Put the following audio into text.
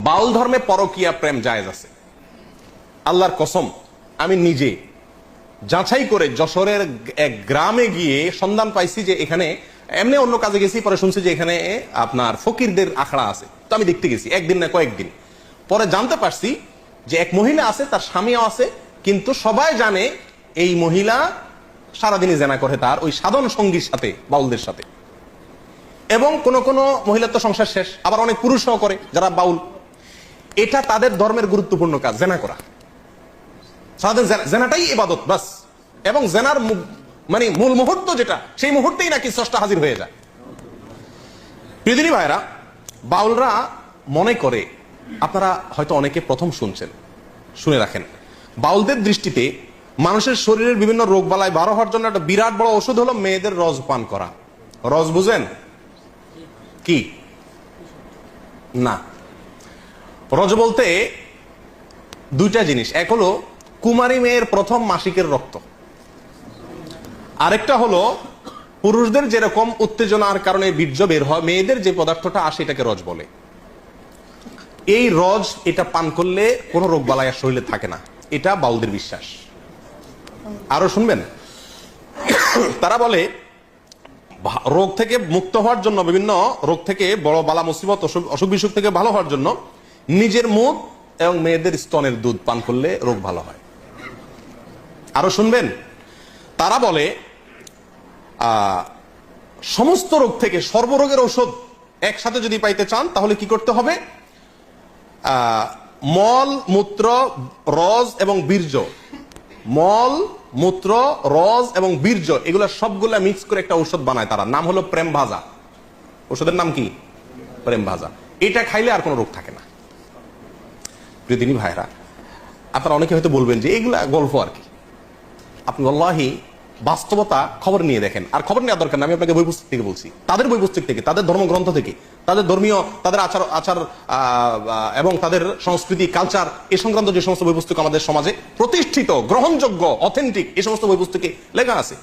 বাউল ধর্মে পরকীয়া প্রেম জায়েজ আছে। আল্লাহর কসম, আমি নিজে যাচাই করে যশোরের এক গ্রামে গিয়ে সন্ধান পাইছি যে এখানে, এমনি অন্য কাজে গেছি, পরে শুনছি যে এখানে আপনার ফকিরদের আখড়া আছে। তো আমি দেখতে গেছি, একদিন না কয়েকদিন পরে জানতে পারছি যে এক মহিলা আছে, তার স্বামীও আছে, কিন্তু সবাই জানে এই মহিলা সারাদিনই জেনা করে তার ওই সাধন সঙ্গীর সাথে, বাউলদের সাথে। এবং কোন কোন মহিলার তো সংসার শেষ, আবার অনেক পুরুষও করে যারা বাউল। এটা তাদের ধর্মের গুরুত্বপূর্ণ কাজ, জেনা করা। সারাদিন জেনাটাই ইবাদত বাস। এবং জেনার মানে মূল মুহূর্ত যেটা, সেই মুহূর্তেই নাকি স্রষ্টা হাজির হয়ে যায়। প্রিয়দিনী ভাইরা, বাউলরা মনে করে, আপনারা হয়তো অনেকে প্রথম শুনছেন, শুনে রাখেন, বাউলদের দৃষ্টিতে মানুষের শরীরের বিভিন্ন রোগ বালায় বারো হওয়ার জন্য একটা বিরাট বড় ওষুধ হলো মেয়েদের রস পান করা। রস বুঝেন কি? না, রজ বলতে দুইটা জিনিস। এক হলো কুমারী মেয়ের প্রথম মাসিকের রক্ত, আরেকটা হলো পুরুষদের যেরকম উত্তেজনার কারণে বীর্য বের হয়, মেয়েদের যে পদার্থটা আসে এটাকে রজ বলে। এই রজ, এটা পান করলে কোনো রোগ বালাই আর শরীরে থাকে না, এটা বাউলদের বিশ্বাস। আরো শুনবেন, তারা বলে রোগ থেকে মুক্ত হওয়ার জন্য, বিভিন্ন রোগ থেকে, বড় বালা মুসিবত, অসুখ বিসুখ থেকে ভালো হওয়ার জন্য নিজের মুখ এবং মেয়েদের স্তনের দুধ পান করলে রোগ ভালো হয়। আরো শুনবেন, তারা বলে সমস্ত রোগ থেকে সর্বরোগের ঔষধ একসাথে যদি পাইতে চান তাহলে কি করতে হবে? মল, মূত্র, রজ এবং বীর্য, মল, মূত্র, রজ এবং বীর্য, এগুলা সবগুলা মিক্স করে একটা ঔষধ বানায় তারা, নাম হলো প্রেম ভাজা। ওষুধের নাম কি? প্রেম ভাজা। এটা খাইলে আর কোনো রোগ থাকে না। প্রিয়দিনী ভাইরা, আপনারা অনেকে হয়তো বলবেন যে এগুলা গল্প আর কি। আপনি আল্লাহি বাস্তবতা খবর নিয়ে দেখেন। আর খবর নেওয়ার দরকার না, আমি আপনাকে বই পুস্তক থেকে বলছি, তাদের বই পুস্তক থেকে, তাদের ধর্মগ্রন্থ থেকে, তাদের ধর্মীয়, তাদের আচার এবং তাদের সংস্কৃতি, কালচার, এ সংক্রান্ত যে সমস্ত বই পুস্তক আমাদের সমাজে প্রতিষ্ঠিত, গ্রহণযোগ্য, অথেন্টিক, এই সমস্ত বই পুস্তকে লেখা আছে।